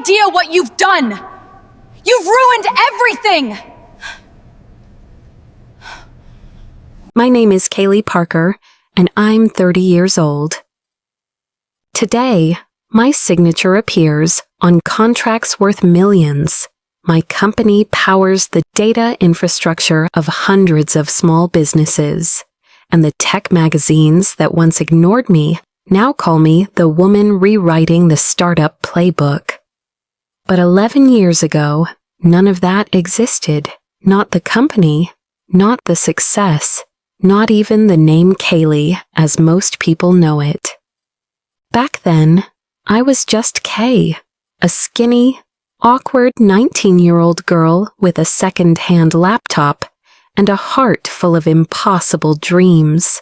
idea what you've done! You've ruined everything! My name is Kaylee Parker, and I'm 30 years old. Today, my signature appears on contracts worth millions. My company powers the data infrastructure of hundreds of small businesses, and the tech magazines that once ignored me now call me the woman rewriting the startup playbook. But 11 years ago, none of that existed. Not the company, not the success, not even the name Kaylee as most people know it. Back then, I was just Kay, a skinny, awkward 19-year-old girl with a second-hand laptop and a heart full of impossible dreams.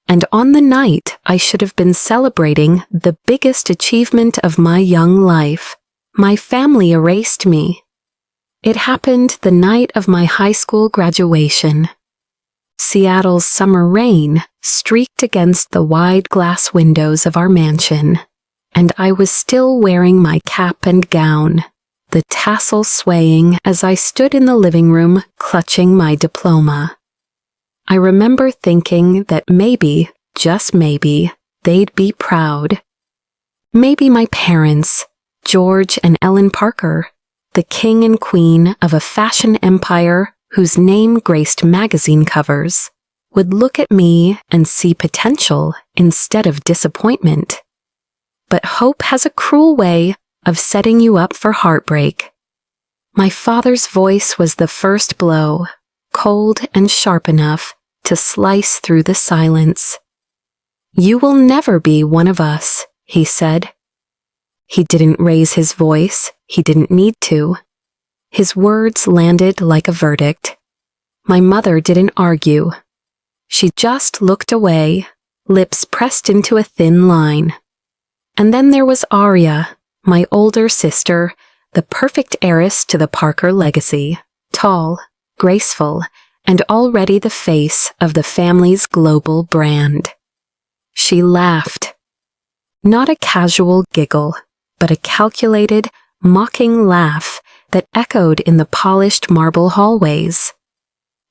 And on the night I should have been celebrating the biggest achievement of my young life, my family erased me. It happened the night of my high school graduation. Seattle's summer rain streaked against the wide glass windows of our mansion, and I was still wearing my cap and gown, the tassel swaying as I stood in the living room clutching my diploma. I remember thinking that maybe, just maybe, they'd be proud. Maybe my parents, George and Ellen Parker, the king and queen of a fashion empire whose name graced magazine covers, would look at me and see potential instead of disappointment. But hope has a cruel way of setting you up for heartbreak. My father's voice was the first blow, cold and sharp enough to slice through the silence. "You will never be one of us," he said. He didn't raise his voice, he didn't need to. His words landed like a verdict. My mother didn't argue. She just looked away, lips pressed into a thin line. And then there was Arya, my older sister, the perfect heiress to the Parker legacy, tall, graceful, and already the face of the family's global brand. She laughed. Not a casual giggle, but a calculated, mocking laugh that echoed in the polished marble hallways.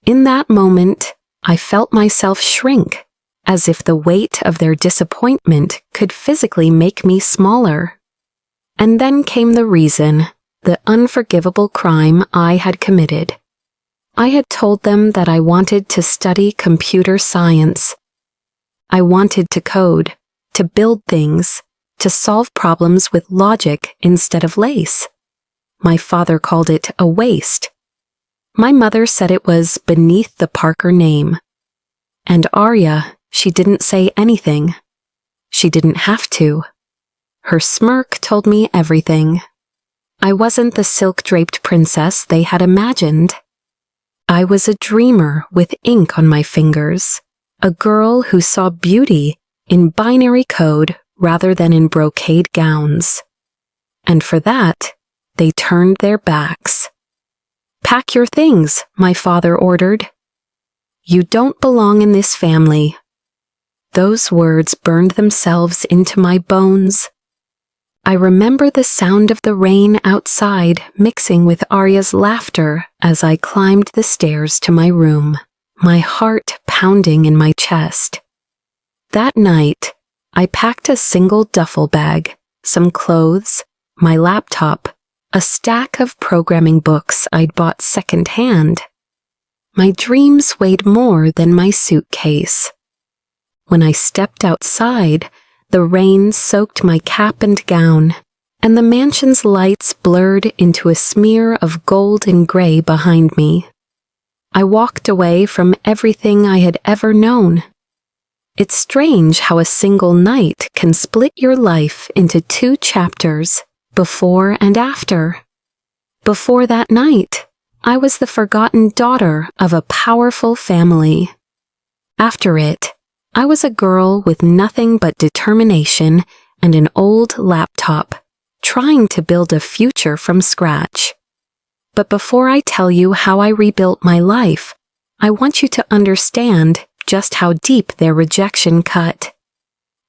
In that moment, I felt myself shrink, as if the weight of their disappointment could physically make me smaller. And then came the reason, the unforgivable crime I had committed. I had told them that I wanted to study computer science. I wanted to code, to build things, to solve problems with logic instead of lace. My father called it a waste. My mother said it was beneath the Parker name. And Arya, she didn't say anything. She didn't have to. Her smirk told me everything. I wasn't the silk-draped princess they had imagined. I was a dreamer with ink on my fingers, a girl who saw beauty in binary code rather than in brocade gowns. And for that, they turned their backs. "Pack your things," my father ordered. "You don't belong in this family." Those words burned themselves into my bones. I remember the sound of the rain outside mixing with Arya's laughter as I climbed the stairs to my room, my heart pounding in my chest. That night, I packed a single duffel bag, some clothes, my laptop, a stack of programming books I'd bought secondhand. My dreams weighed more than my suitcase. When I stepped outside, the rain soaked my cap and gown, and the mansion's lights blurred into a smear of gold and gray behind me. I walked away from everything I had ever known. It's strange how a single night can split your life into 2 chapters, before and after. Before that night, I was the forgotten daughter of a powerful family. After it, I was a girl with nothing but determination and an old laptop, trying to build a future from scratch. But before I tell you how I rebuilt my life, I want you to understand just how deep their rejection cut.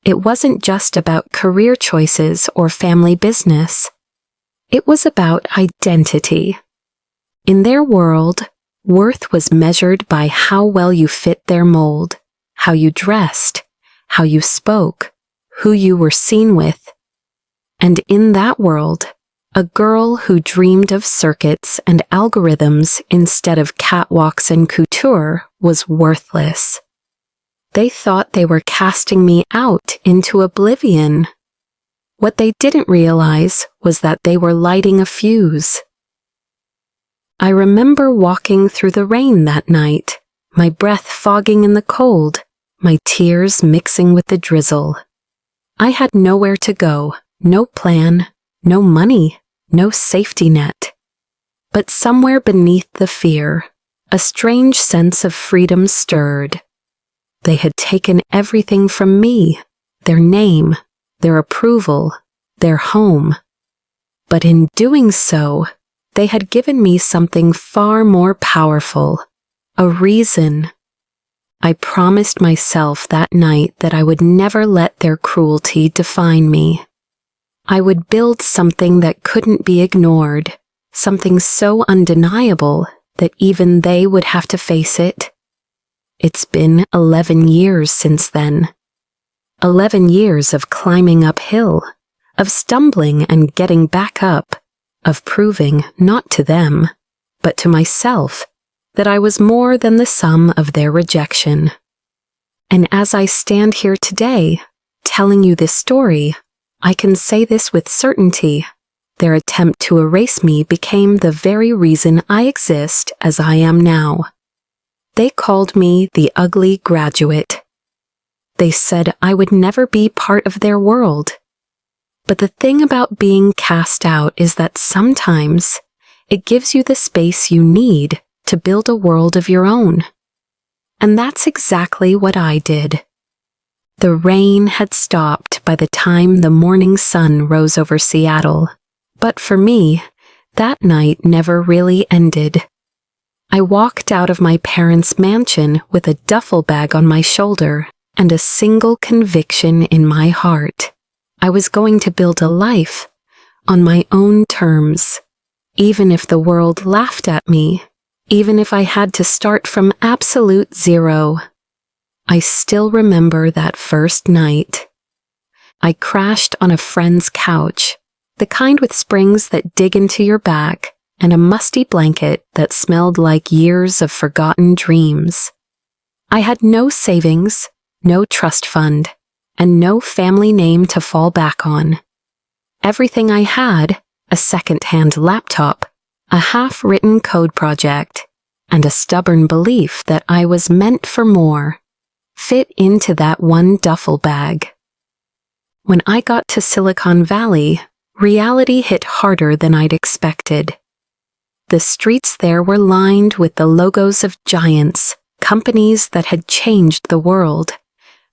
It wasn't just about career choices or family business. It was about identity. In their world, worth was measured by how well you fit their mold, how you dressed, how you spoke, who you were seen with. And in that world, a girl who dreamed of circuits and algorithms instead of catwalks and couture was worthless. They thought they were casting me out into oblivion. What they didn't realize was that they were lighting a fuse. I remember walking through the rain that night, my breath fogging in the cold, my tears mixing with the drizzle. I had nowhere to go, no plan, no money, no safety net. But somewhere beneath the fear, a strange sense of freedom stirred. They had taken everything from me, their name, their approval, their home. But in doing so, they had given me something far more powerful, a reason. I promised myself that night that I would never let their cruelty define me. I would build something that couldn't be ignored, something so undeniable that even they would have to face it. It's been 11 years since then. 11 years of climbing uphill, of stumbling and getting back up, of proving not to them, but to myself, that I was more than the sum of their rejection. And as I stand here today, telling you this story, I can say this with certainty. Their attempt to erase me became the very reason I exist as I am now. They called me the ugly graduate. They said I would never be part of their world. But the thing about being cast out is that sometimes it gives you the space you need to build a world of your own. And that's exactly what I did. The rain had stopped by the time the morning sun rose over Seattle, but for me, that night never really ended. I walked out of my parents' mansion with a duffel bag on my shoulder and a single conviction in my heart. I was going to build a life on my own terms, even if the world laughed at me, even if I had to start from absolute zero. I still remember that first night. I crashed on a friend's couch, the kind with springs that dig into your back, and a musty blanket that smelled like years of forgotten dreams. I had no savings, no trust fund, and no family name to fall back on. Everything I had, a second-hand laptop, a half-written code project, and a stubborn belief that I was meant for more, fit into that one duffel bag. When I got to Silicon Valley, reality hit harder than I'd expected. The streets there were lined with the logos of giants, companies that had changed the world.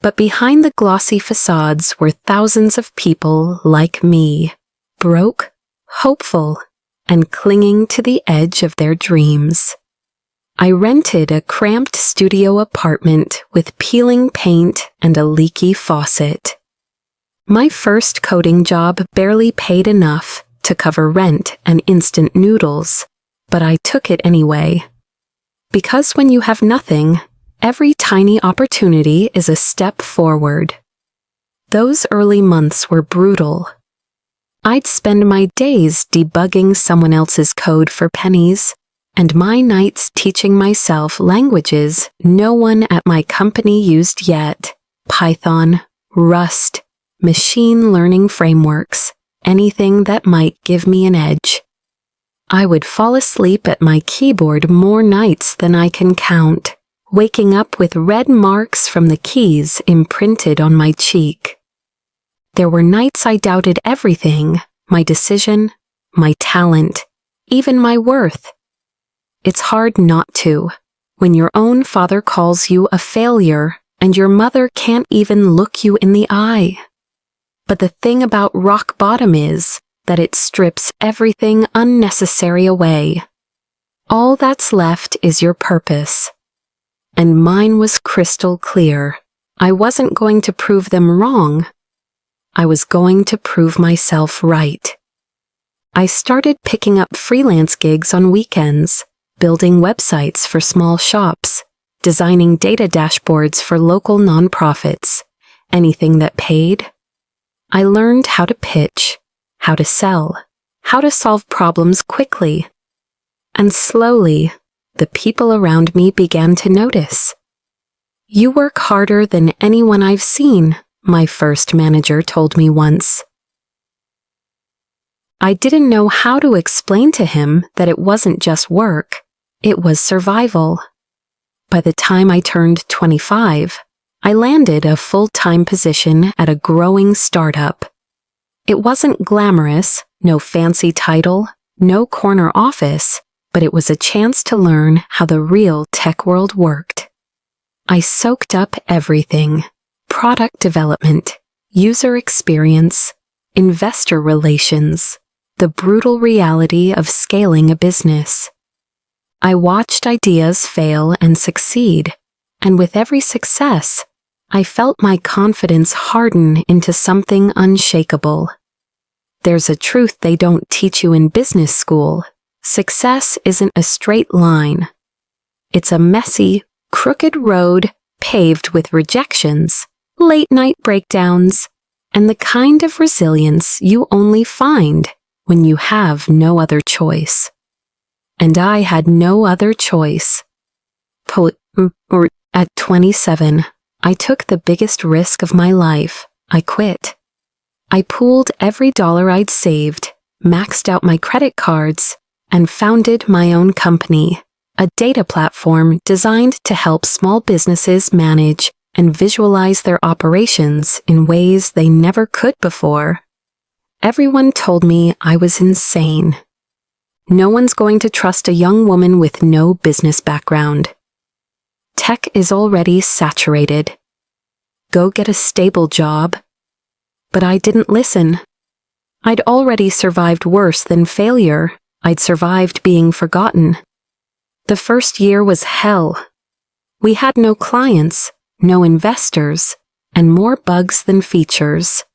But behind the glossy facades were thousands of people like me, broke, hopeful, and clinging to the edge of their dreams. I rented a cramped studio apartment with peeling paint and a leaky faucet. My first coding job barely paid enough to cover rent and instant noodles, but I took it anyway. Because when you have nothing, every tiny opportunity is a step forward. Those early months were brutal. I'd spend my days debugging someone else's code for pennies, and my nights teaching myself languages no one at my company used yet: Python, Rust, machine learning frameworks, anything that might give me an edge. I would fall asleep at my keyboard more nights than I can count, waking up with red marks from the keys imprinted on my cheek. There were nights I doubted everything, my decision, my talent, even my worth. It's hard not to, when your own father calls you a failure and your mother can't even look you in the eye. But the thing about rock bottom is that it strips everything unnecessary away. All that's left is your purpose. And mine was crystal clear. I wasn't going to prove them wrong. I was going to prove myself right. I started picking up freelance gigs on weekends, building websites for small shops, designing data dashboards for local nonprofits, anything that paid. I learned how to pitch, how to sell, how to solve problems quickly. And slowly, the people around me began to notice. "You work harder than anyone I've seen," my first manager told me once. I didn't know how to explain to him that it wasn't just work, it was survival. By the time I turned 25, I landed a full-time position at a growing startup. It wasn't glamorous, no fancy title, no corner office, but it was a chance to learn how the real tech world worked. I soaked up everything: product development, user experience, investor relations, the brutal reality of scaling a business. I watched ideas fail and succeed, and with every success, I felt my confidence harden into something unshakable. There's a truth they don't teach you in business school. Success isn't a straight line. It's a messy, crooked road paved with rejections, late-night breakdowns, and the kind of resilience you only find when you have no other choice. And I had no other choice. At 27, I took the biggest risk of my life. I quit. I pooled every dollar I'd saved, maxed out my credit cards, and founded my own company, a data platform designed to help small businesses manage and visualize their operations in ways they never could before. Everyone told me I was insane. No one's going to trust a young woman with no business background. Tech is already saturated. Go get a stable job. But I didn't listen. I'd already survived worse than failure. I'd survived being forgotten. The first year was hell. We had no clients, no investors, and more bugs than features.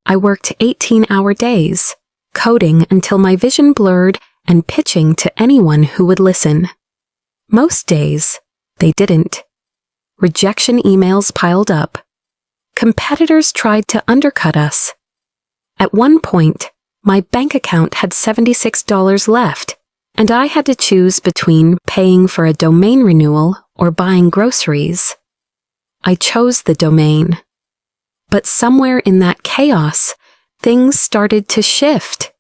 I worked 18-hour days, coding until my vision blurred and pitching to anyone who would listen. Most days, they didn't. Rejection emails piled up. Competitors tried to undercut us. At one point, my bank account had $76 left, and I had to choose between paying for a domain renewal or buying groceries. I chose the domain. But somewhere in that chaos, things started to shift.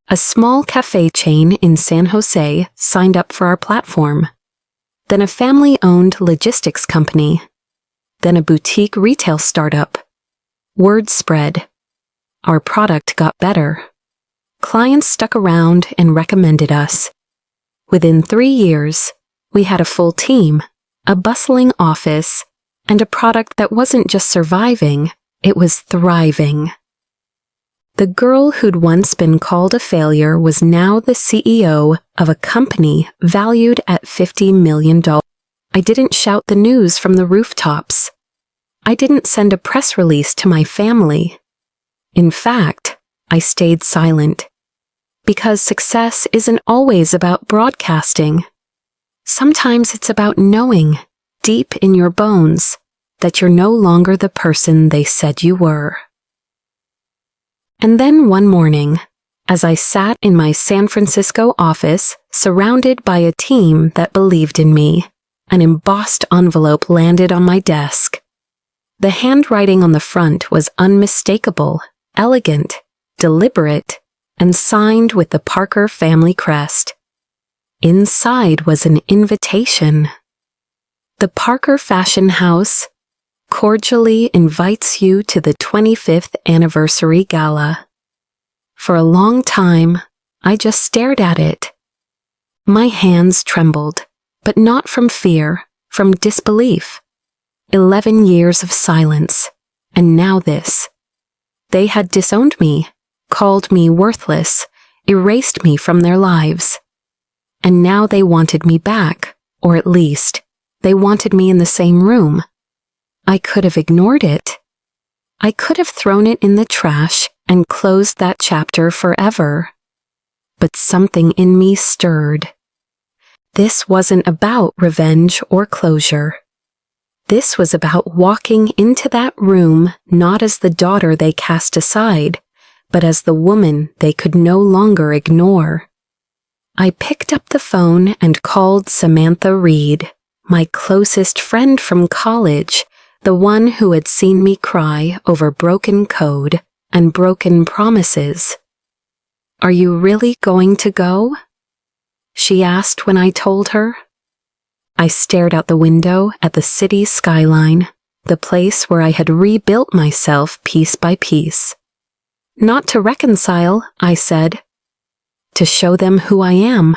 A small cafe chain in San Jose signed up for our platform. Then a family-owned logistics company. Then a boutique retail startup. Word spread. Our product got better. Clients stuck around and recommended us. Within 3 years, we had a full team, a bustling office, and a product that wasn't just surviving, it was thriving. The girl who'd once been called a failure was now the CEO of a company valued at $50 million. I didn't shout the news from the rooftops. I didn't send a press release to my family. In fact, I stayed silent. Because success isn't always about broadcasting. Sometimes it's about knowing, deep in your bones, that you're no longer the person they said you were. And then one morning, as I sat in my San Francisco office, surrounded by a team that believed in me, an embossed envelope landed on my desk. The handwriting on the front was unmistakable, elegant, deliberate, and signed with the Parker family crest. Inside was an invitation. The Parker Fashion House cordially invites you to the 25th anniversary gala. For a long time, I just stared at it. My hands trembled, but not from fear, from disbelief. 11 years of silence, and now this. They had disowned me, called me worthless, erased me from their lives. And now they wanted me back, or at least, they wanted me in the same room. I could have ignored it. I could have thrown it in the trash and closed that chapter forever. But something in me stirred. This wasn't about revenge or closure. This was about walking into that room not as the daughter they cast aside, but as the woman they could no longer ignore. I picked up the phone and called Samantha Reed, my closest friend from college, the one who had seen me cry over broken code and broken promises. "Are you really going to go?" she asked when I told her. I stared out the window at the city skyline, the place where I had rebuilt myself piece by piece. "Not to reconcile," I said. "To show them who I am."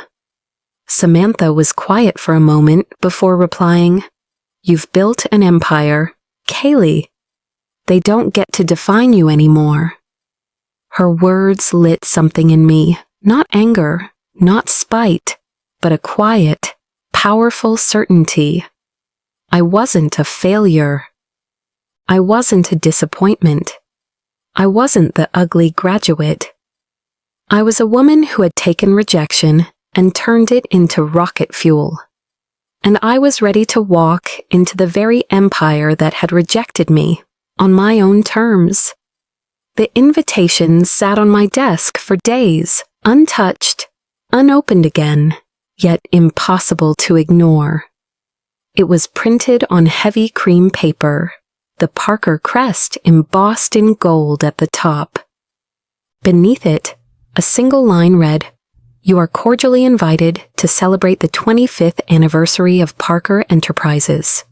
Samantha was quiet for a moment before replying, "You've built an empire, Kaylee. They don't get to define you anymore." Her words lit something in me, not anger, not spite, but a quiet, powerful certainty. I wasn't a failure. I wasn't a disappointment. I wasn't the ugly graduate. I was a woman who had taken rejection and turned it into rocket fuel. And I was ready to walk into the very empire that had rejected me, on my own terms. The invitation sat on my desk for days, untouched, unopened again, yet impossible to ignore. It was printed on heavy cream paper, the Parker crest embossed in gold at the top. Beneath it, a single line read, "You are cordially invited to celebrate the 25th anniversary of Parker Enterprises."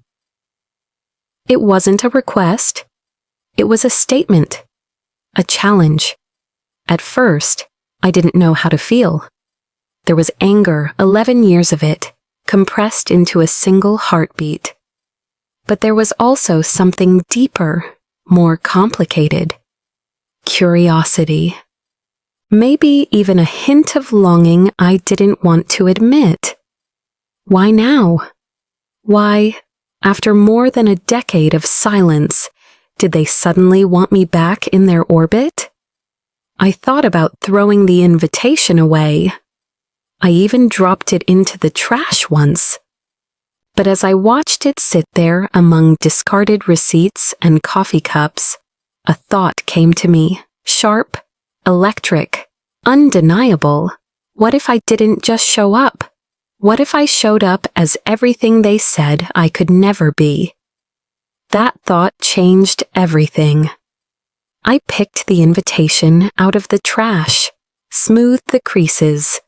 It wasn't a request. It was a statement, a challenge. At first, I didn't know how to feel. There was anger, 11 years of it, compressed into a single heartbeat. But there was also something deeper, more complicated. Curiosity. Maybe even a hint of longing I didn't want to admit. Why now? Why, after more than a decade of silence, did they suddenly want me back in their orbit? I thought about throwing the invitation away. I even dropped it into the trash once. But as I watched it sit there among discarded receipts and coffee cups, a thought came to me, sharp, electric, undeniable. What if I didn't just show up? What if I showed up as everything they said I could never be? That thought changed everything. I picked the invitation out of the trash, smoothed the creases,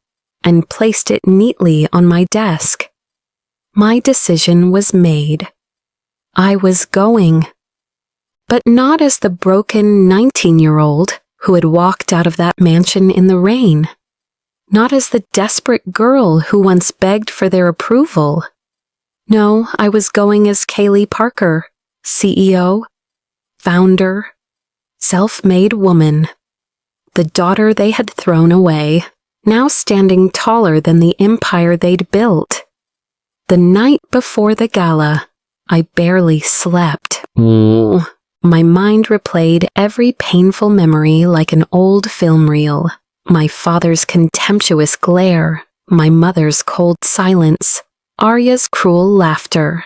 and placed it neatly on my desk. My decision was made. I was going. But not as the broken 19-year-old who had walked out of that mansion in the rain. Not as the desperate girl who once begged for their approval. No, I was going as Kaylee Parker, CEO, founder, self-made woman. The daughter they had thrown away, now standing taller than the empire they'd built. The night before the gala, I barely slept. My mind replayed every painful memory like an old film reel. My father's contemptuous glare, my mother's cold silence, Arya's cruel laughter.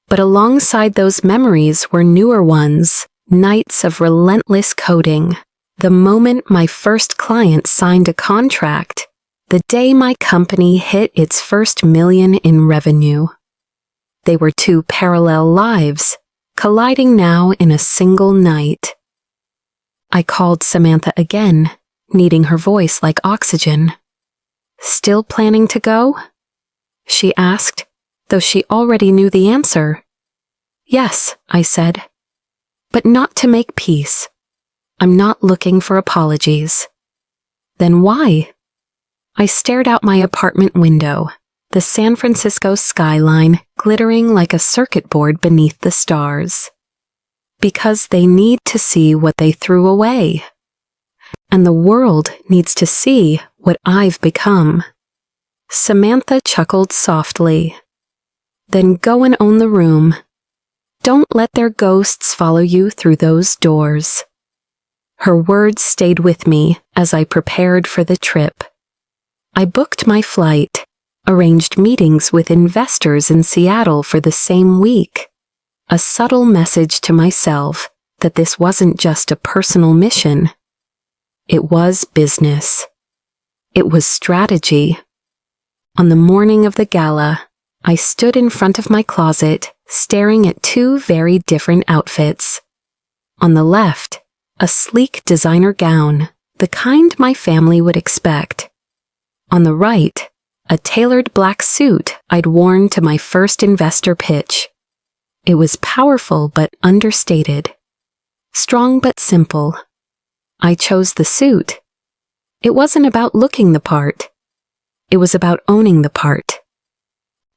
But alongside those memories were newer ones, nights of relentless coding. The moment my first client signed a contract, the day my company hit its first million in revenue. They were two parallel lives, colliding now in a single night. I called Samantha again, needing her voice like oxygen. "Still planning to go?" she asked, though she already knew the answer. "Yes," I said, "but not to make peace. I'm not looking for apologies." "Then why?" I stared out my apartment window, the San Francisco skyline glittering like a circuit board beneath the stars. Because they need to see what they threw away. And the world needs to see what I've become. Samantha chuckled softly. "Then go and own the room. Don't let their ghosts follow you through those doors. Her words stayed with me as I prepared for the trip. I booked my flight, arranged meetings with investors in Seattle for the same week. A subtle message to myself that this wasn't just a personal mission. It was business. It was strategy. On the morning of the gala, I stood in front of my closet, staring at two very different outfits. On the left, a sleek designer gown, the kind my family would expect. On the right, a tailored black suit I'd worn to my first investor pitch. It was powerful but understated. Strong but simple. I chose the suit. It wasn't about looking the part. It was about owning the part.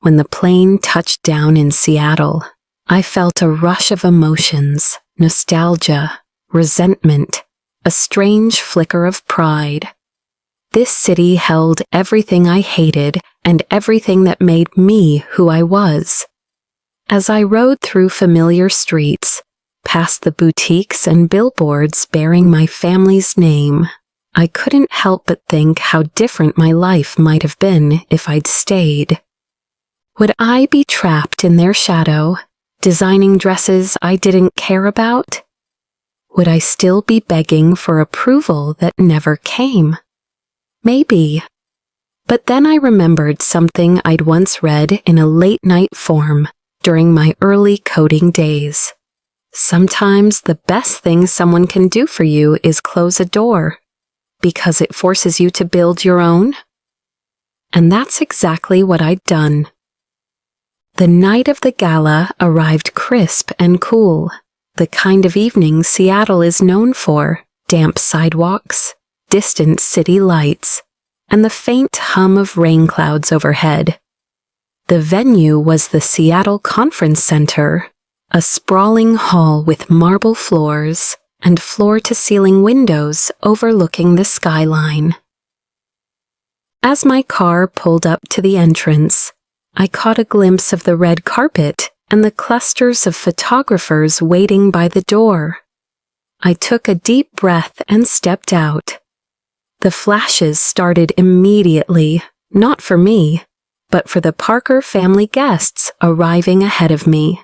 When the plane touched down in Seattle, I felt a rush of emotions, nostalgia, resentment, a strange flicker of pride. This city held everything I hated and everything that made me who I was. As I rode through familiar streets, past the boutiques and billboards bearing my family's name, I couldn't help but think how different my life might have been if I'd stayed. Would I be trapped in their shadow, designing dresses I didn't care about? Would I still be begging for approval that never came? Maybe. But then I remembered something I'd once read in a late-night form during my early coding days. Sometimes the best thing someone can do for you is close a door, because it forces you to build your own. And that's exactly what I'd done. The night of the gala arrived crisp and cool, the kind of evening Seattle is known for: damp sidewalks, distant city lights, and the faint hum of rain clouds overhead. The venue was the Seattle Conference Center, a sprawling hall with marble floors and floor-to-ceiling windows overlooking the skyline. As my car pulled up to the entrance, I caught a glimpse of the red carpet and the clusters of photographers waiting by the door. I took a deep breath and stepped out. The flashes started immediately, not for me, but for the Parker family guests arriving ahead of me.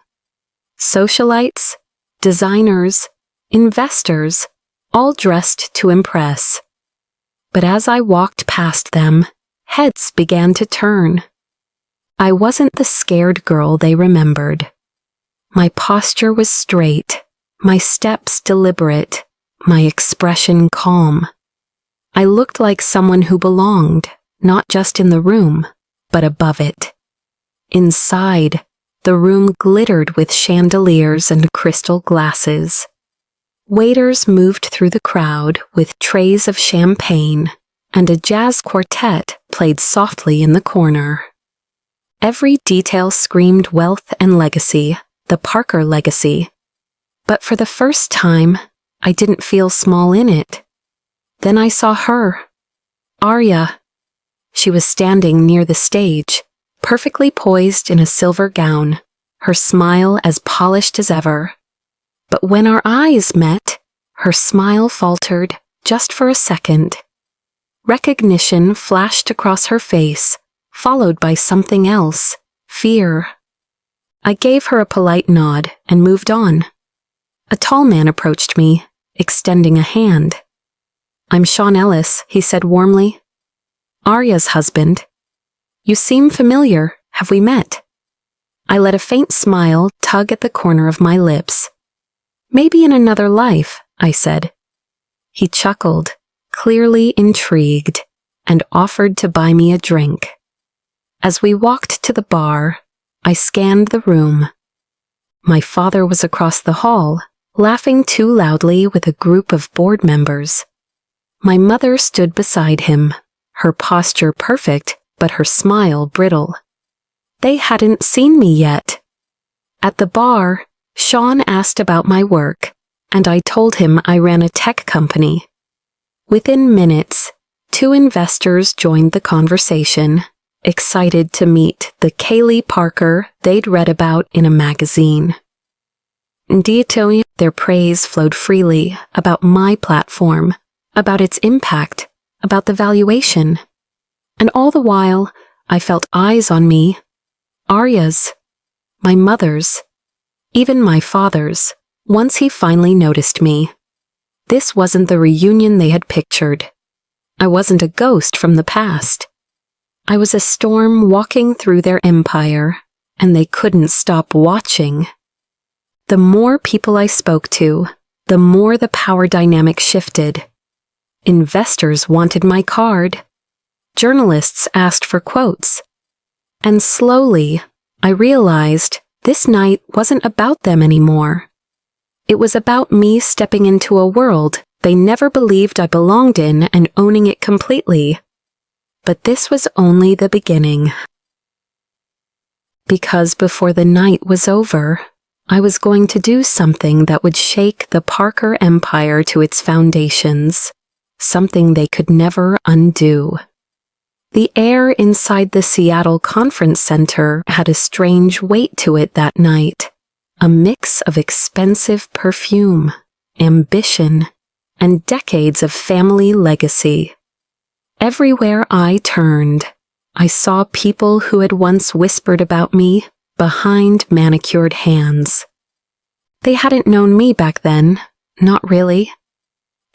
Socialites, designers, investors, all dressed to impress. But as I walked past them, heads began to turn. I wasn't the scared girl they remembered. My posture was straight, my steps deliberate, my expression calm. I looked like someone who belonged, not just in the room, but above it. Inside, the room glittered with chandeliers and crystal glasses. Waiters moved through the crowd with trays of champagne, and a jazz quartet played softly in the corner. Every detail screamed wealth and legacy, the Parker legacy. But for the first time, I didn't feel small in it. Then I saw her, Arya. She was standing near the stage, perfectly poised in a silver gown, her smile as polished as ever. But when our eyes met, her smile faltered just for a second. Recognition flashed across her face, followed by something else, fear. I gave her a polite nod and moved on. A tall man approached me, extending a hand. "I'm Sean Ellis," he said warmly. "Arya's husband. You seem familiar. Have we met?" I let a faint smile tug at the corner of my lips. "Maybe in another life," I said. He chuckled, clearly intrigued, and offered to buy me a drink. As we walked to the bar, I scanned the room. My father was across the hall, laughing too loudly with a group of board members. My mother stood beside him, her posture perfect, but her smile brittle. They hadn't seen me yet. At the bar, Sean asked about my work, and I told him I ran a tech company. Within minutes, 2 investors joined the conversation, excited to meet the Kaylee Parker they'd read about in a magazine. Disowned. Their praise flowed freely about my platform, about its impact, about the valuation. And all the while, I felt eyes on me. Arya's, my mother's, even my father's, once he finally noticed me. This wasn't the reunion they had pictured. I wasn't a ghost from the past. I was a storm walking through their empire, and they couldn't stop watching. The more people I spoke to, the more the power dynamic shifted. Investors wanted my card. Journalists asked for quotes. And slowly, I realized this night wasn't about them anymore. It was about me stepping into a world they never believed I belonged in and owning it completely. But this was only the beginning. Because before the night was over, I was going to do something that would shake the Parker empire to its foundations, something they could never undo. The air inside the Seattle Conference Center had a strange weight to it that night, a mix of expensive perfume, ambition, and decades of family legacy. Everywhere I turned, I saw people who had once whispered about me behind manicured hands. They hadn't known me back then, not really.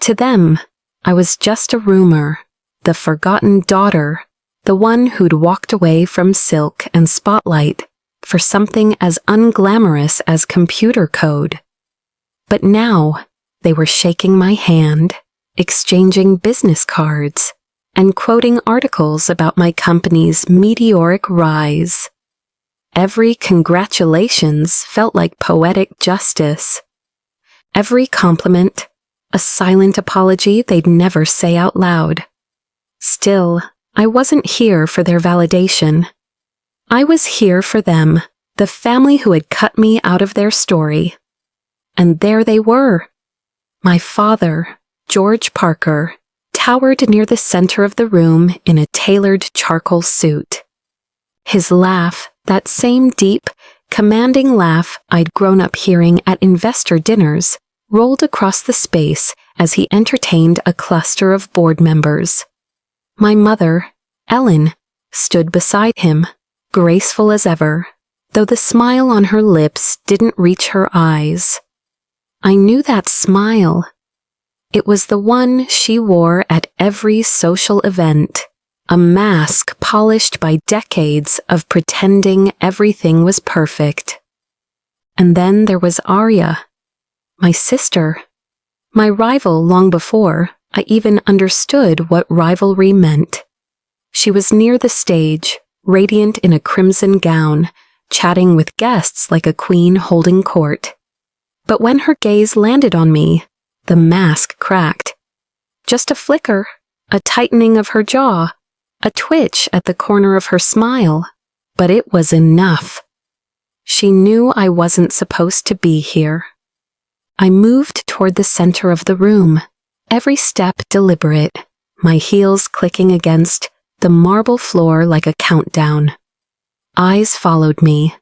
To them, I was just a rumor, the forgotten daughter, the one who'd walked away from silk and spotlight for something as unglamorous as computer code. But now, they were shaking my hand, exchanging business cards, and quoting articles about my company's meteoric rise. Every congratulations felt like poetic justice. Every compliment, a silent apology they'd never say out loud. Still, I wasn't here for their validation. I was here for them, the family who had cut me out of their story. And there they were. My father, George Parker, towered near the center of the room in a tailored charcoal suit. His laugh, that same deep, commanding laugh I'd grown up hearing at investor dinners, rolled across the space as he entertained a cluster of board members. My mother, Ellen, stood beside him, graceful as ever, though the smile on her lips didn't reach her eyes. I knew that smile. It was the one she wore at every social event, a mask polished by decades of pretending everything was perfect. And then there was Arya, my sister, my rival long before I even understood what rivalry meant. She was near the stage, radiant in a crimson gown, chatting with guests like a queen holding court. But when her gaze landed on me, the mask cracked. Just a flicker, a tightening of her jaw, a twitch at the corner of her smile, but it was enough. She knew I wasn't supposed to be here. I moved toward the center of the room, every step deliberate, my heels clicking against the marble floor like a countdown. Eyes followed me.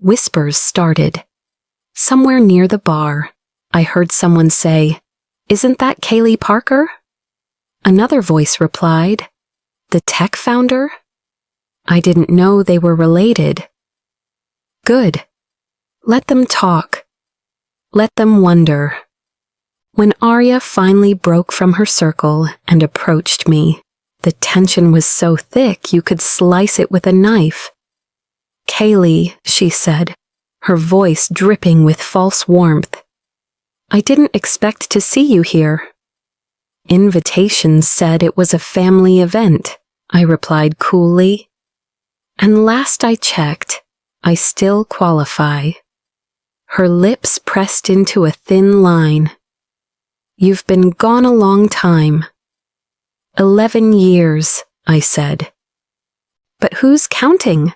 Whispers started. Somewhere near the bar, I heard someone say, "Isn't that Kaylee Parker?" Another voice replied, "The tech founder?" I didn't know they were related. Good. Let them talk. Let them wonder. When Arya finally broke from her circle and approached me, the tension was so thick you could slice it with a knife. "Kaylee," she said, her voice dripping with false warmth. "I didn't expect to see you here." "Invitations said it was a family event," I replied coolly. "And last I checked, I still qualify." Her lips pressed into a thin line. "You've been gone a long time." 11 years, I said. "But who's counting?"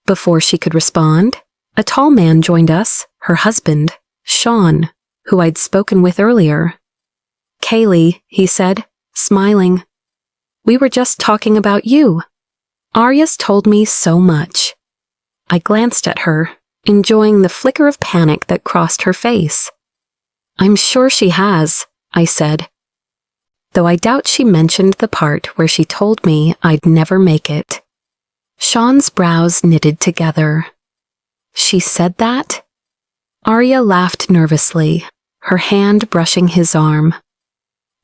Before she could respond, a tall man joined us, her husband, Sean, who I'd spoken with earlier. "Kaylee," he said, smiling. "We were just talking about you. Arya's told me so much." I glanced at her, enjoying the flicker of panic that crossed her face. "I'm sure she has," I said, though I doubt she mentioned the part where she told me I'd never make it. Sean's brows knitted together. "She said that?" Arya laughed nervously, her hand brushing his arm.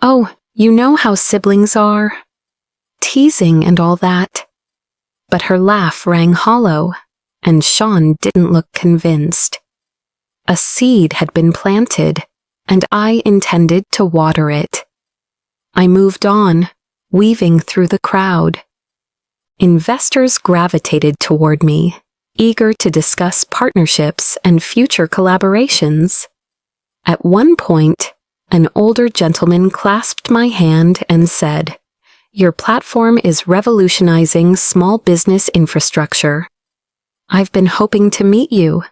"Oh, you know how siblings are. Teasing and all that." But her laugh rang hollow, and Sean didn't look convinced. A seed had been planted, and I intended to water it. I moved on, weaving through the crowd. Investors gravitated toward me, eager to discuss partnerships and future collaborations. At one point, an older gentleman clasped my hand and said, "Your platform is revolutionizing small business infrastructure. I've been hoping to meet you."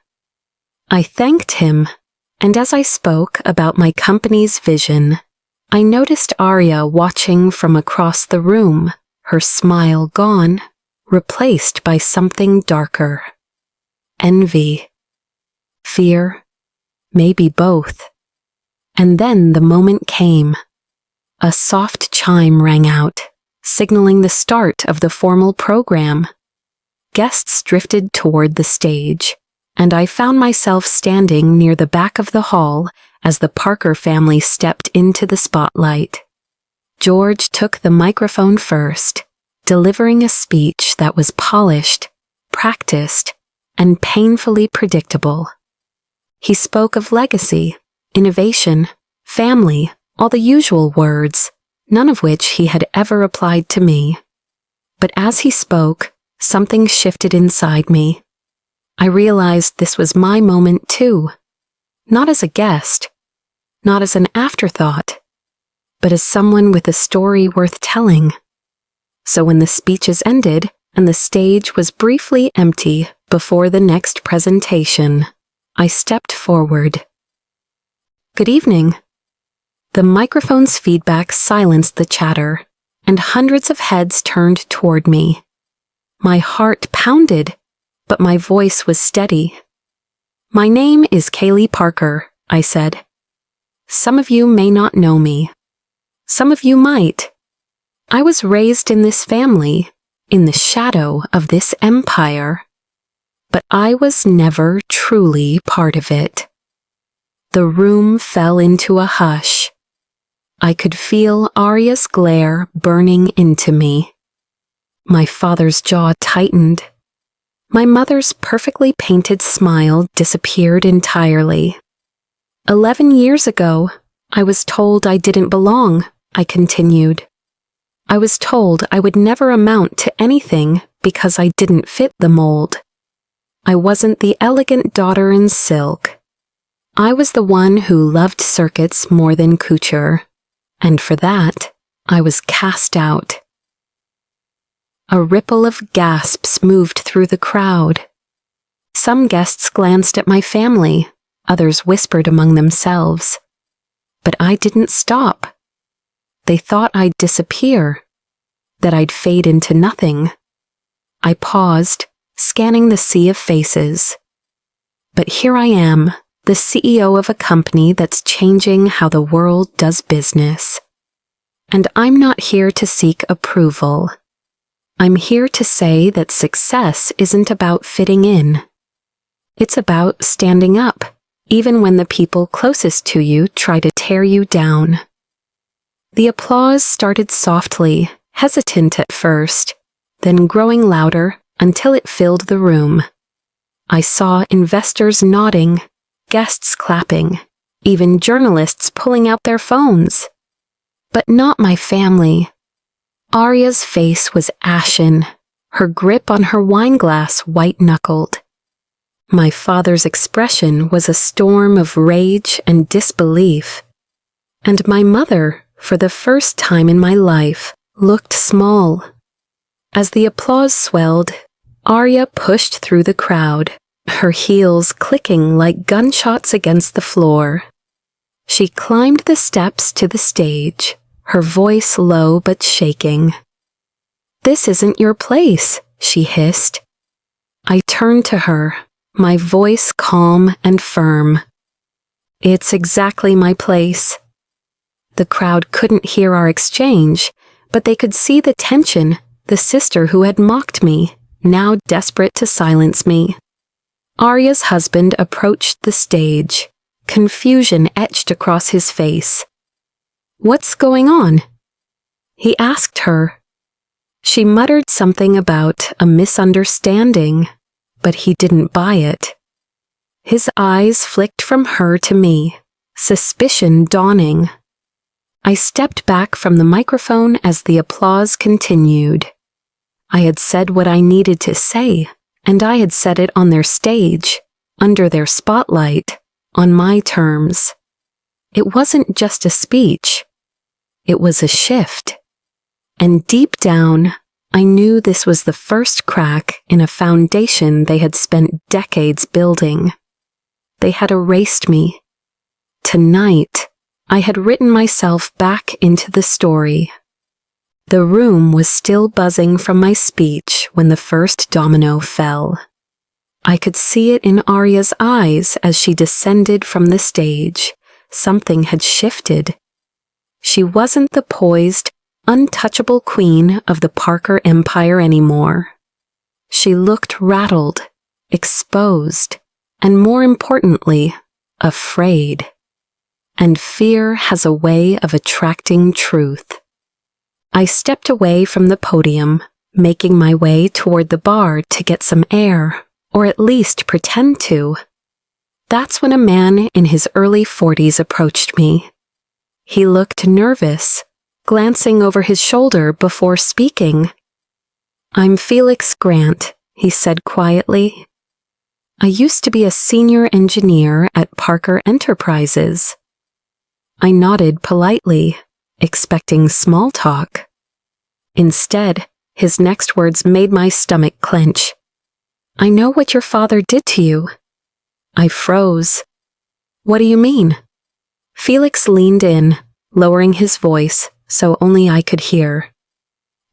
I thanked him, and as I spoke about my company's vision, I noticed Arya watching from across the room, her smile gone, replaced by something darker. Envy. Fear. Maybe both. And then the moment came. A soft chime rang out, signaling the start of the formal program. Guests drifted toward the stage, and I found myself standing near the back of the hall as the Parker family stepped into the spotlight. George took the microphone first, delivering a speech that was polished, practiced, and painfully predictable. He spoke of legacy, innovation, family, all the usual words, none of which he had ever applied to me. But as he spoke, something shifted inside me. I realized this was my moment too. Not as a guest, not as an afterthought, but as someone with a story worth telling. So when the speeches ended and the stage was briefly empty before the next presentation, I stepped forward. "Good evening." The microphone's feedback silenced the chatter, and hundreds of heads turned toward me. My heart pounded, but my voice was steady. "My name is Kaylee Parker," I said. "Some of you may not know me. Some of you might. I was raised in this family, in the shadow of this empire. But I was never truly part of it." The room fell into a hush. I could feel Arya's glare burning into me. My father's jaw tightened. My mother's perfectly painted smile disappeared entirely. 11 years ago, I was told I didn't belong, I continued. I was told I would never amount to anything because I didn't fit the mold. I wasn't the elegant daughter in silk. I was the one who loved circuits more than couture, and for that, I was cast out. A ripple of gasps moved through the crowd. Some guests glanced at my family, others whispered among themselves. But I didn't stop. They thought I'd disappear, that I'd fade into nothing. I paused, scanning the sea of faces. But here I am, the CEO of a company that's changing how the world does business. And I'm not here to seek approval. I'm here to say that success isn't about fitting in. It's about standing up, even when the people closest to you try to tear you down. The applause started softly, hesitant at first, then growing louder until it filled the room. I saw investors nodding, guests clapping, even journalists pulling out their phones. But not my family. Arya's face was ashen, her grip on her wineglass white-knuckled. My father's expression was a storm of rage and disbelief. And my mother, for the first time in my life, looked small. As the applause swelled, Arya pushed through the crowd, her heels clicking like gunshots against the floor. She climbed the steps to the stage, her voice low but shaking. "This isn't your place," she hissed. I turned to her, my voice calm and firm. It's exactly my place. The crowd couldn't hear our exchange, but they could see the tension, the sister who had mocked me, now desperate to silence me. Arya's husband approached the stage, confusion etched across his face. "What's going on?" he asked her. She muttered something about a misunderstanding, but he didn't buy it. His eyes flicked from her to me, suspicion dawning. I stepped back from the microphone as the applause continued. I had said what I needed to say, and I had said it on their stage, under their spotlight, on my terms. It wasn't just a speech. It was a shift. And deep down, I knew this was the first crack in a foundation they had spent decades building. They had erased me. Tonight, I had written myself back into the story. The room was still buzzing from my speech when the first domino fell. I could see it in Arya's eyes as she descended from the stage. Something had shifted. She wasn't the poised, untouchable queen of the Parker Empire anymore. She looked rattled, exposed, and more importantly, afraid. And fear has a way of attracting truth. I stepped away from the podium, making my way toward the bar to get some air, or at least pretend to. That's when a man in his early 40s approached me. He looked nervous, glancing over his shoulder before speaking. "I'm Felix Grant," he said quietly. "I used to be a senior engineer at Parker Enterprises." I nodded politely, expecting small talk. Instead, his next words made my stomach clench. "I know what your father did to you." I froze. "What do you mean?" Felix leaned in, lowering his voice so only I could hear.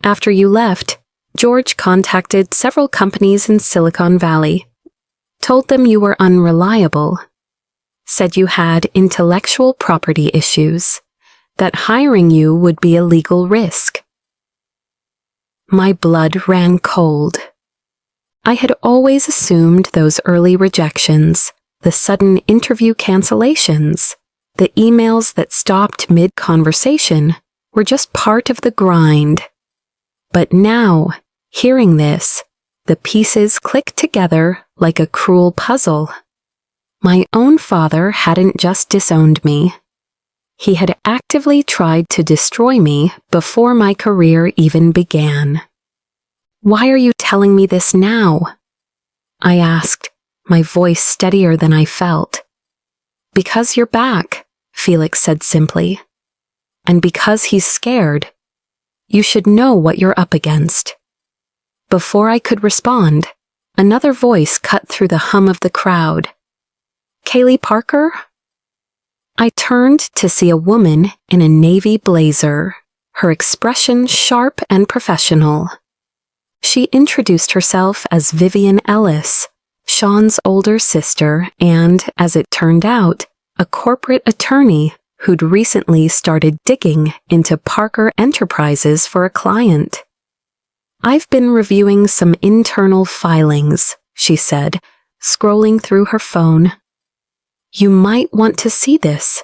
"After you left, George contacted several companies in Silicon Valley, told them you were unreliable, said you had intellectual property issues, that hiring you would be a legal risk." My blood ran cold. I had always assumed those early rejections, the sudden interview cancellations, the emails that stopped mid-conversation were just part of the grind. But now, hearing this, the pieces clicked together like a cruel puzzle. My own father hadn't just disowned me. He had actively tried to destroy me before my career even began. "Why are you telling me this now?" I asked, my voice steadier than I felt. "Because you're back," Felix said simply. "And because he's scared. You should know what you're up against." Before I could respond, another voice cut through the hum of the crowd. "Kaylee Parker?" I turned to see a woman in a navy blazer, her expression sharp and professional. She introduced herself as Vivian Ellis, Sean's older sister and, as it turned out, a corporate attorney who'd recently started digging into Parker Enterprises for a client. "I've been reviewing some internal filings," she said, scrolling through her phone. "You might want to see this."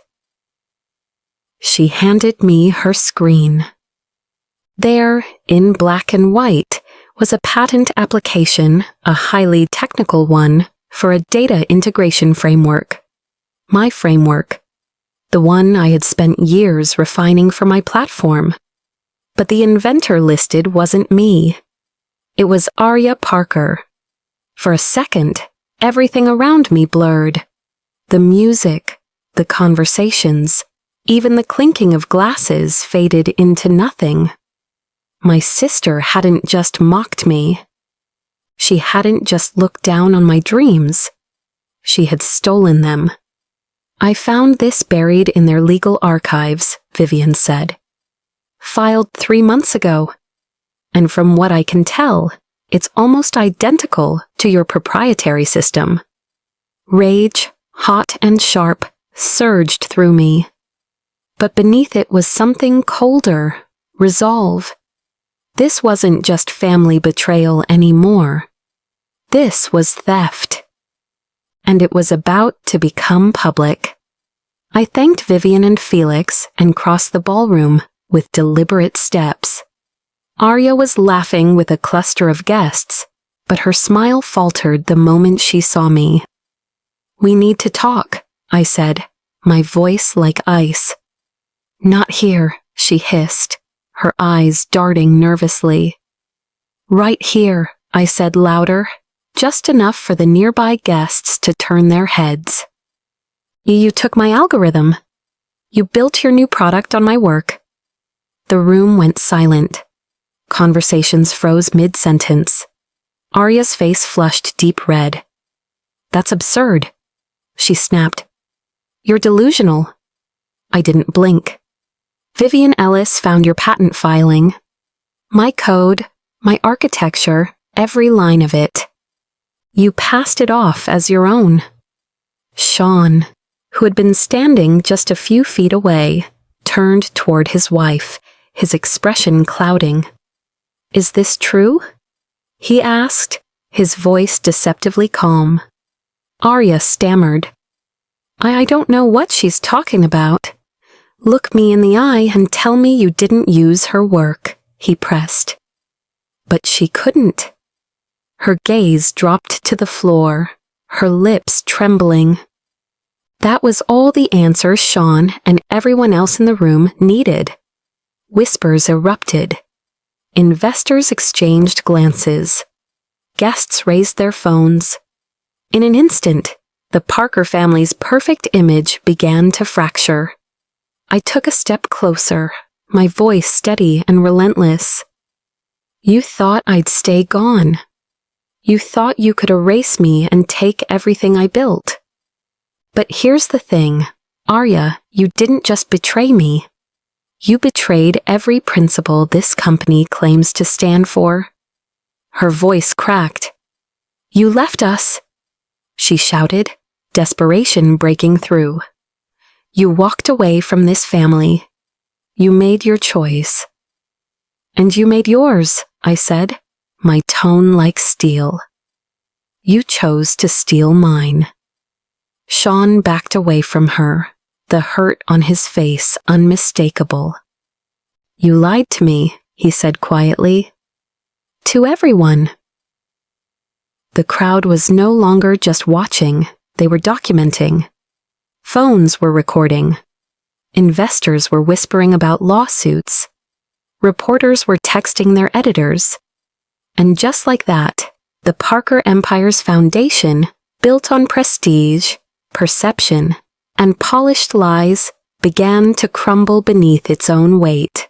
She handed me her screen. There, in black and white, was a patent application, a highly technical one, for a data integration framework. My framework. The one I had spent years refining for my platform. But the inventor listed wasn't me. It was Arya Parker. For a second, everything around me blurred. The music, the conversations, even the clinking of glasses faded into nothing. My sister hadn't just mocked me. She hadn't just looked down on my dreams. She had stolen them. "I found this buried in their legal archives," Vivian said. "Filed 3 months ago. And from what I can tell, it's almost identical to your proprietary system, Rage, hot and sharp, surged through me. But beneath it was something colder, resolve. This wasn't just family betrayal anymore. This was theft. And it was about to become public. I thanked Vivian and Felix and crossed the ballroom with deliberate steps. Arya was laughing with a cluster of guests, but her smile faltered the moment she saw me. "We need to talk," I said, my voice like ice. "Not here," she hissed, her eyes darting nervously. "Right here," I said louder, just enough for the nearby guests to turn their heads. "You took my algorithm. You built your new product on my work." The room went silent. Conversations froze mid-sentence. Arya's face flushed deep red. "That's absurd," she snapped. "You're delusional." I didn't blink. "Vivian Ellis found your patent filing. My code, my architecture, every line of it. You passed it off as your own." Sean, who had been standing just a few feet away, turned toward his wife, his expression clouding. "Is this true?" he asked, his voice deceptively calm. Arya stammered. I don't know what she's talking about." "Look me in the eye and tell me you didn't use her work," he pressed. But she couldn't. Her gaze dropped to the floor, her lips trembling. That was all the answer Sean and everyone else in the room needed. Whispers erupted. Investors exchanged glances. Guests raised their phones. In an instant, the Parker family's perfect image began to fracture. I took a step closer, my voice steady and relentless. "You thought I'd stay gone. You thought you could erase me and take everything I built. But here's the thing, Arya, you didn't just betray me. You betrayed every principle this company claims to stand for." Her voice cracked. "You left us," she shouted, desperation breaking through. "You walked away from this family. You made your choice." "And you made yours," I said, my tone like steel. "You chose to steal mine." Sean backed away from her, the hurt on his face unmistakable. "You lied to me," he said quietly. "To everyone." The crowd was no longer just watching, they were documenting. Phones were recording. Investors were whispering about lawsuits. Reporters were texting their editors. And just like that, the Parker Empire's foundation, built on prestige, perception, and polished lies, began to crumble beneath its own weight.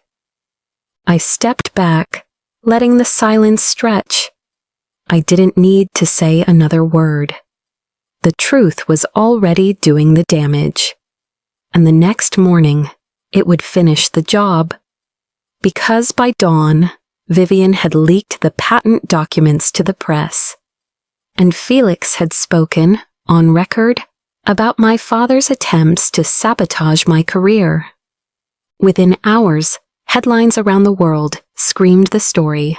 I stepped back, letting the silence stretch. I didn't need to say another word. The truth was already doing the damage. And the next morning, it would finish the job. Because by dawn, Vivian had leaked the patent documents to the press. And Felix had spoken, on record, about my father's attempts to sabotage my career. Within hours, headlines around the world screamed the story.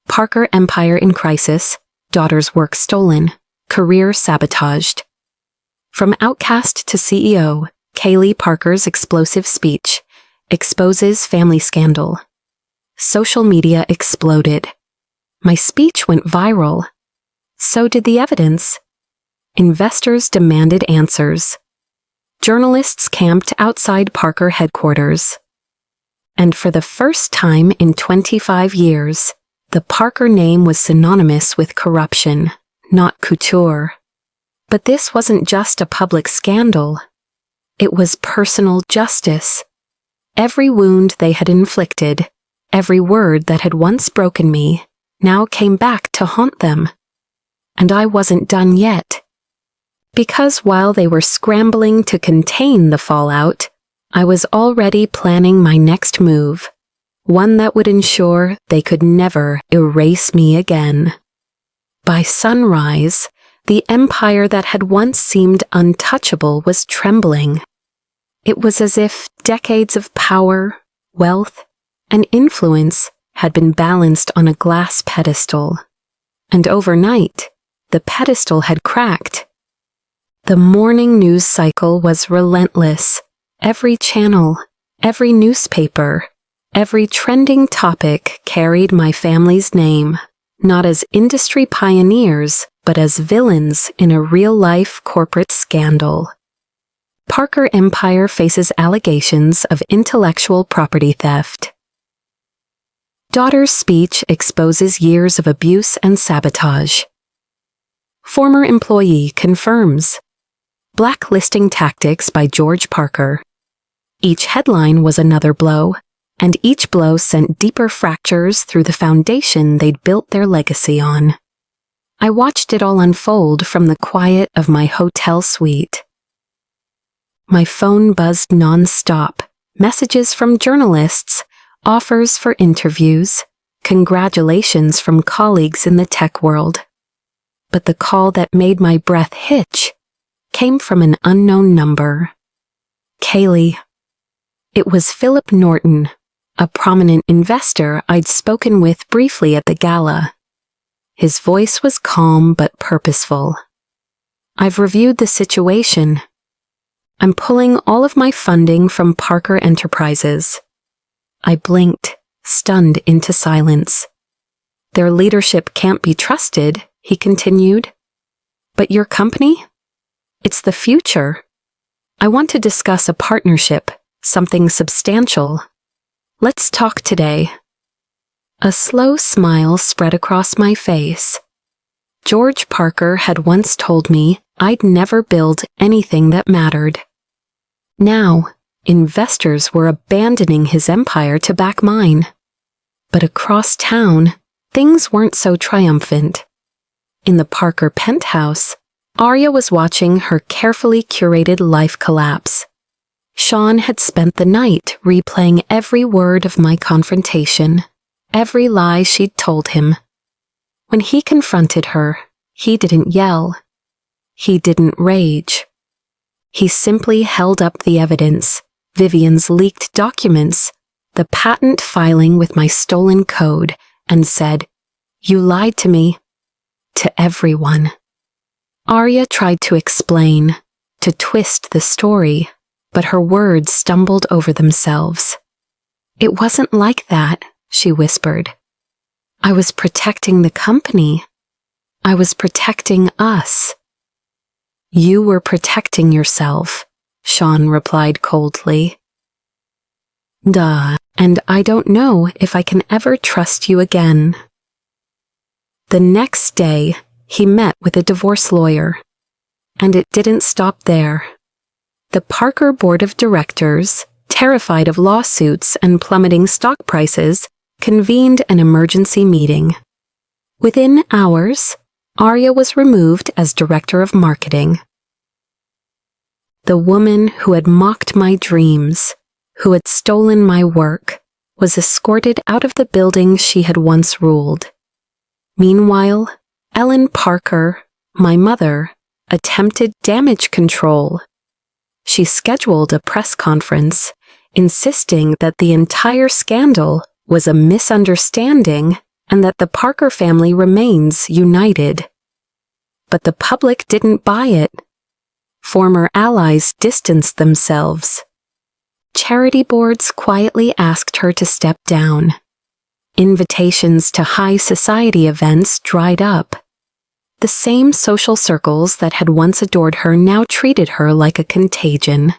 Parker Empire in crisis, daughter's work stolen, career sabotaged. From outcast to CEO, Kaylee Parker's explosive speech exposes family scandal. Social media exploded. My speech went viral. So did the evidence. Investors demanded answers. Journalists camped outside Parker headquarters. And for the first time in 25 years, the Parker name was synonymous with corruption, not couture. But this wasn't just a public scandal. It was personal justice. Every wound they had inflicted, every word that had once broken me, now came back to haunt them. And I wasn't done yet. Because while they were scrambling to contain the fallout, I was already planning my next move, one that would ensure they could never erase me again. By sunrise, The empire that had once seemed untouchable was trembling. It was as if decades of power, wealth, and influence had been balanced on a glass pedestal. And overnight, the pedestal had cracked. The morning news cycle was relentless. Every channel, every newspaper, every trending topic carried my family's name, not as industry pioneers, but as villains in a real-life corporate scandal. Parker Empire faces allegations of intellectual property theft. Daughter's speech exposes years of abuse and sabotage. Former employee confirms. Blacklisting tactics by George Parker. Each headline was another blow, and each blow sent deeper fractures through the foundation they'd built their legacy on. I watched it all unfold from the quiet of my hotel suite. My phone buzzed non-stop, messages from journalists, offers for interviews, congratulations from colleagues in the tech world. But the call that made my breath hitch came from an unknown number. Kaylee. It was Philip Norton, a prominent investor I'd spoken with briefly at the gala. His voice was calm but purposeful. I've reviewed the situation. I'm pulling all of my funding from Parker Enterprises. I blinked, stunned into silence. Their leadership can't be trusted, he continued. But your company? It's the future. I want to discuss a partnership, something substantial. Let's talk today. A slow smile spread across my face. George Parker had once told me I'd never build anything that mattered. Now, investors were abandoning his empire to back mine. But across town, things weren't so triumphant. In the Parker penthouse, Arya was watching her carefully curated life collapse. Sean had spent the night replaying every word of my confrontation, every lie she'd told him. When he confronted her, he didn't yell. He didn't rage. He simply held up the evidence, Vivian's leaked documents, the patent filing with my stolen code, and said, "You lied to me." To everyone. Arya tried to explain, to twist the story, but her words stumbled over themselves. "It wasn't like that," she whispered. "I was protecting the company. I was protecting us." "You were protecting yourself," Sean replied coldly. "Duh, and I don't know if I can ever trust you again." The next day, he met with a divorce lawyer. And it didn't stop there. The Parker Board of Directors, terrified of lawsuits and plummeting stock prices, convened an emergency meeting. Within hours, Arya was removed as director of marketing. The woman who had mocked my dreams, who had stolen my work, was escorted out of the building she had once ruled. Meanwhile, Ellen Parker, my mother, attempted damage control. She scheduled a press conference, insisting that the entire scandal was a misunderstanding and that the Parker family remains united. But the public didn't buy it. Former allies distanced themselves. Charity boards quietly asked her to step down. Invitations to high society events dried up. The same social circles that had once adored her now treated her like a contagion.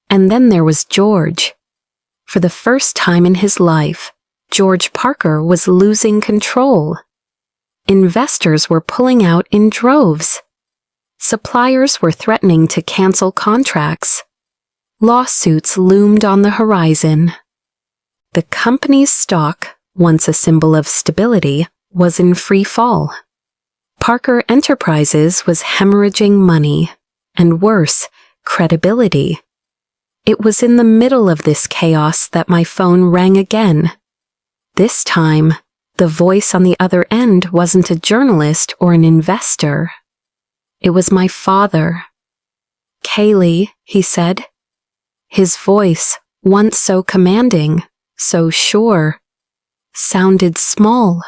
And then there was George. For the first time in his life, George Parker was losing control. Investors were pulling out in droves. Suppliers were threatening to cancel contracts. Lawsuits loomed on the horizon. The company's stock, once a symbol of stability, was in free fall. Parker Enterprises was hemorrhaging money, and worse, credibility. It was in the middle of this chaos that my phone rang again. This time, the voice on the other end wasn't a journalist or an investor. It was my father. "Kaylee," he said. His voice, once so commanding, so sure, sounded small.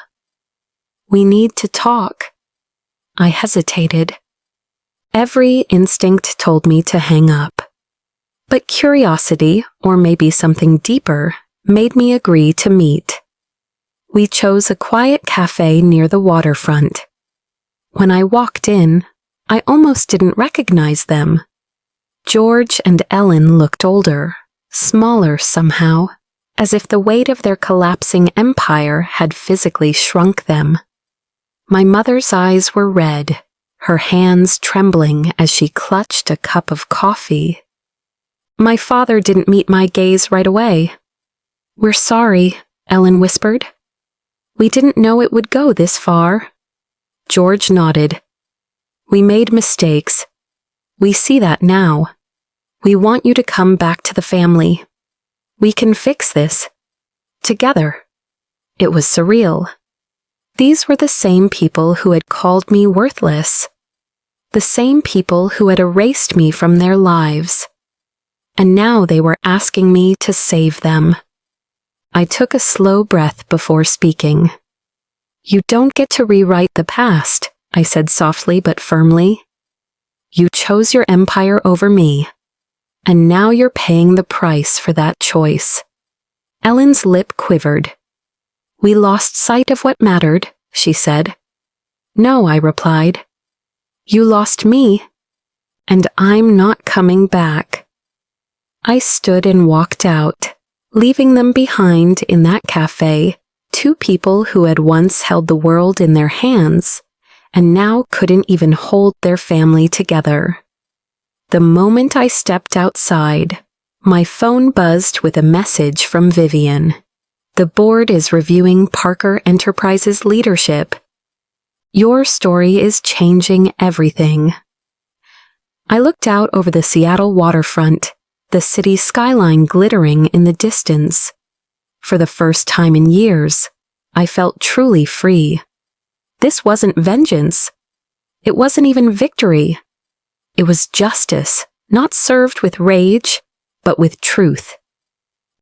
"We need to talk." I hesitated. Every instinct told me to hang up. But curiosity, or maybe something deeper, made me agree to meet. We chose a quiet cafe near the waterfront. When I walked in, I almost didn't recognize them. George and Ellen looked older, smaller somehow, as if the weight of their collapsing empire had physically shrunk them. My mother's eyes were red, her hands trembling as she clutched a cup of coffee. My father didn't meet my gaze right away. "We're sorry," Ellen whispered. "We didn't know it would go this far." George nodded. "We made mistakes. We see that now. We want you to come back to the family. We can fix this. Together." It was surreal. These were the same people who had called me worthless. The same people who had erased me from their lives. And now they were asking me to save them. I took a slow breath before speaking. "You don't get to rewrite the past," I said softly but firmly. "You chose your empire over me, and now you're paying the price for that choice." Ellen's lip quivered. "We lost sight of what mattered," she said. "No," I replied. "You lost me, and I'm not coming back." I stood and walked out, leaving them behind in that cafe, two people who had once held the world in their hands and now couldn't even hold their family together. The moment I stepped outside, my phone buzzed with a message from Vivian. "The board is reviewing Parker Enterprises' leadership. Your story is changing everything." I looked out over the Seattle waterfront, the city skyline glittering in the distance. For the first time in years, I felt truly free. This wasn't vengeance. It wasn't even victory. It was justice, not served with rage, but with truth.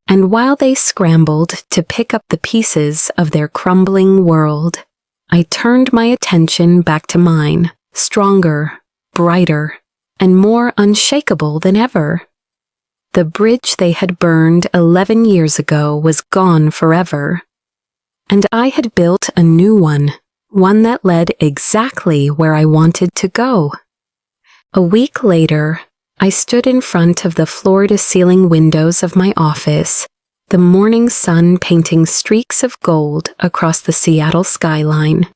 And while they scrambled to pick up the pieces of their crumbling world, I turned my attention back to mine, stronger, brighter, and more unshakable than ever. The bridge they had burned 11 years ago was gone forever. And I had built a new one that led exactly where I wanted to go. A week later, I stood in front of the floor-to-ceiling windows of my office, the morning sun painting streaks of gold across the Seattle skyline.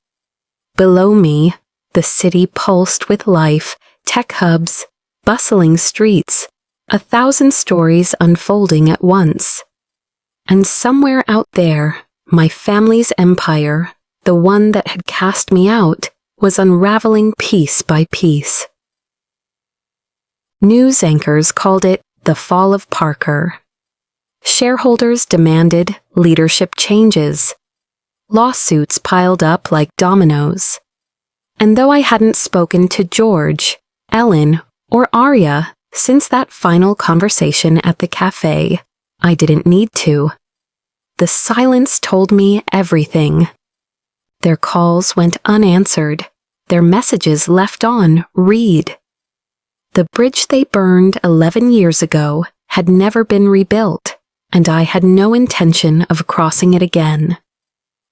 Below me, the city pulsed with life, tech hubs, bustling streets, 1,000 stories unfolding at once. And somewhere out there, my family's empire, the one that had cast me out, was unraveling piece by piece. News anchors called it the fall of Parker. Shareholders demanded leadership changes. Lawsuits piled up like dominoes. And though I hadn't spoken to George, Ellen, or Arya since that final conversation at the cafe, I didn't need to. The silence told me everything. Their calls went unanswered, their messages left on read. The bridge they burned 11 years ago had never been rebuilt, and I had no intention of crossing it again.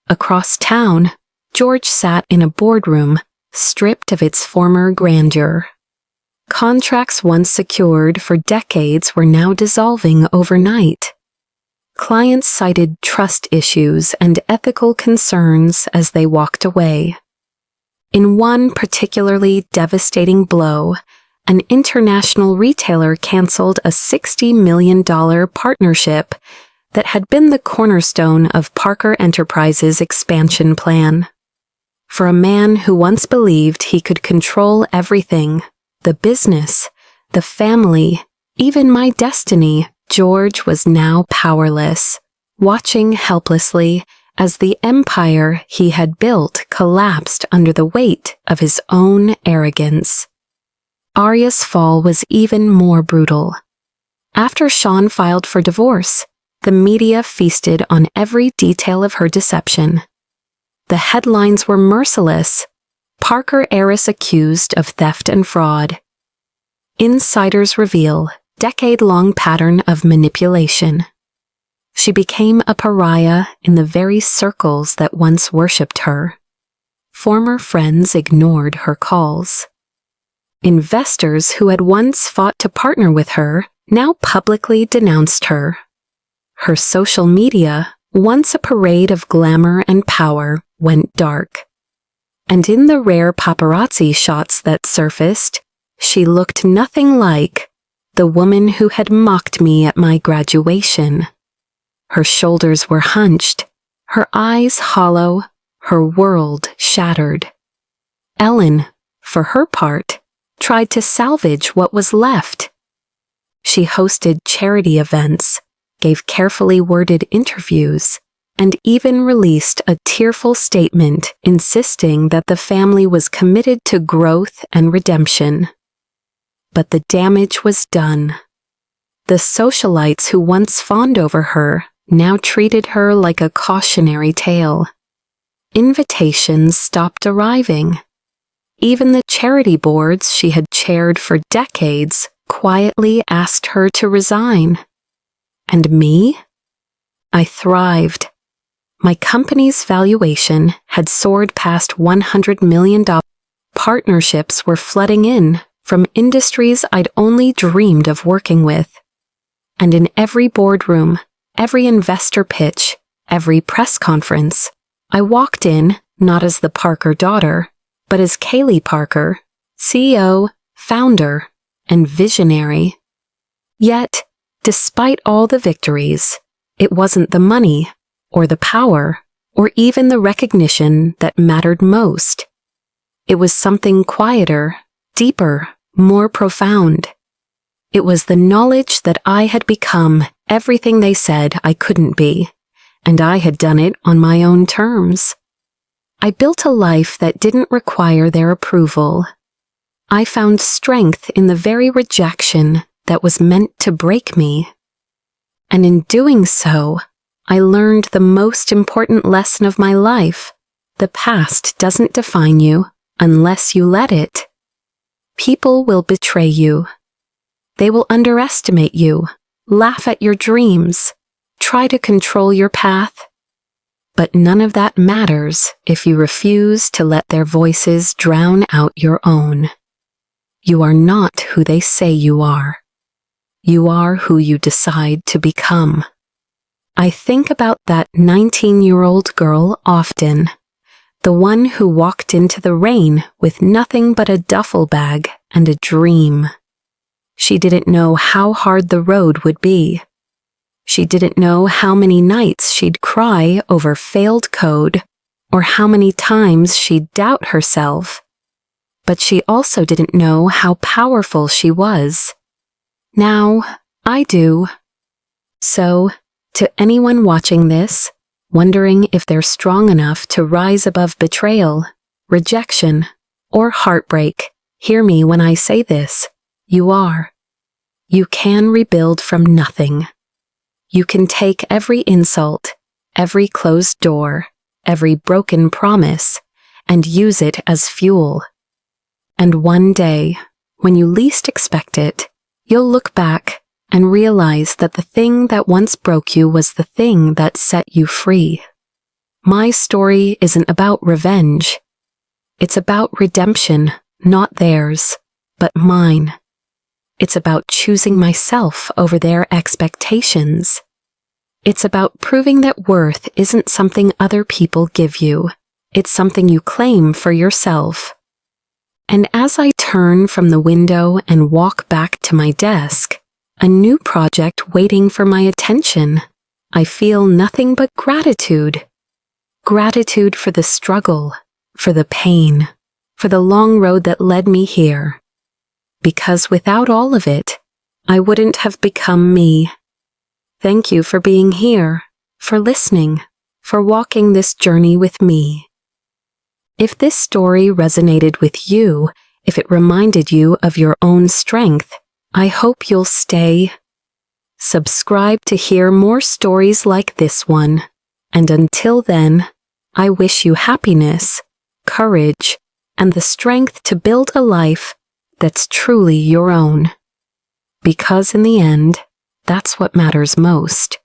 Across town, George sat in a boardroom, stripped of its former grandeur. Contracts once secured for decades were now dissolving overnight. Clients cited trust issues and ethical concerns as they walked away. In one particularly devastating blow, an international retailer canceled a $60 million partnership that had been the cornerstone of Parker Enterprises' expansion plan. For a man who once believed he could control everything, the business, the family, even my destiny, George was now powerless, watching helplessly as the empire he had built collapsed under the weight of his own arrogance. Arya's fall was even more brutal. After Sean filed for divorce, the media feasted on every detail of her deception. The headlines were merciless. Parker heiress accused of theft and fraud. Insiders reveal decade-long pattern of manipulation. She became a pariah in the very circles that once worshipped her. Former friends ignored her calls. Investors who had once fought to partner with her now publicly denounced her. Her social media, once a parade of glamour and power, went dark. And in the rare paparazzi shots that surfaced, she looked nothing like the woman who had mocked me at my graduation. Her shoulders were hunched, her eyes hollow, her world shattered. Ellen, for her part, tried to salvage what was left. She hosted charity events, gave carefully worded interviews, and even released a tearful statement insisting that the family was committed to growth and redemption. But the damage was done. The socialites who once fawned over her now treated her like a cautionary tale. Invitations stopped arriving. Even the charity boards she had chaired for decades quietly asked her to resign. And me? I thrived. My company's valuation had soared past $100 million. Partnerships were flooding in from industries I'd only dreamed of working with. And in every boardroom, every investor pitch, every press conference, I walked in not as the Parker daughter, but as Kaylee Parker, CEO, founder, and visionary. Yet, despite all the victories, it wasn't the money, or the power, or even the recognition that mattered most. It was something quieter, deeper, more profound. It was the knowledge that I had become everything they said I couldn't be, and I had done it on my own terms. I built a life that didn't require their approval. I found strength in the very rejection that was meant to break me. And in doing so, I learned the most important lesson of my life. The past doesn't define you unless you let it. People will betray you. They will underestimate you, laugh at your dreams, try to control your path. But none of that matters if you refuse to let their voices drown out your own. You are not who they say you are. You are who you decide to become. I think about that 19-year-old girl often, the one who walked into the rain with nothing but a duffel bag and a dream. She didn't know how hard the road would be. She didn't know how many nights she'd cry over failed code or how many times she'd doubt herself. But she also didn't know how powerful she was. Now, I do. So, to anyone watching this, wondering if they're strong enough to rise above betrayal, rejection, or heartbreak, hear me when I say this. You are. You can rebuild from nothing. You can take every insult, every closed door, every broken promise, and use it as fuel. And one day, when you least expect it, you'll look back and realize that the thing that once broke you was the thing that set you free. My story isn't about revenge. It's about redemption, not theirs, but mine. It's about choosing myself over their expectations. It's about proving that worth isn't something other people give you. It's something you claim for yourself. And as I turn from the window and walk back to my desk, a new project waiting for my attention, I feel nothing but gratitude. Gratitude for the struggle, for the pain, for the long road that led me here. Because without all of it, I wouldn't have become me. Thank you for being here, for listening, for walking this journey with me. If this story resonated with you, If it reminded you of your own strength, I hope you'll stay. Subscribe to hear more stories like this one. And until then, I wish you happiness, courage, and the strength to build a life that's truly your own. Because in the end, that's what matters most.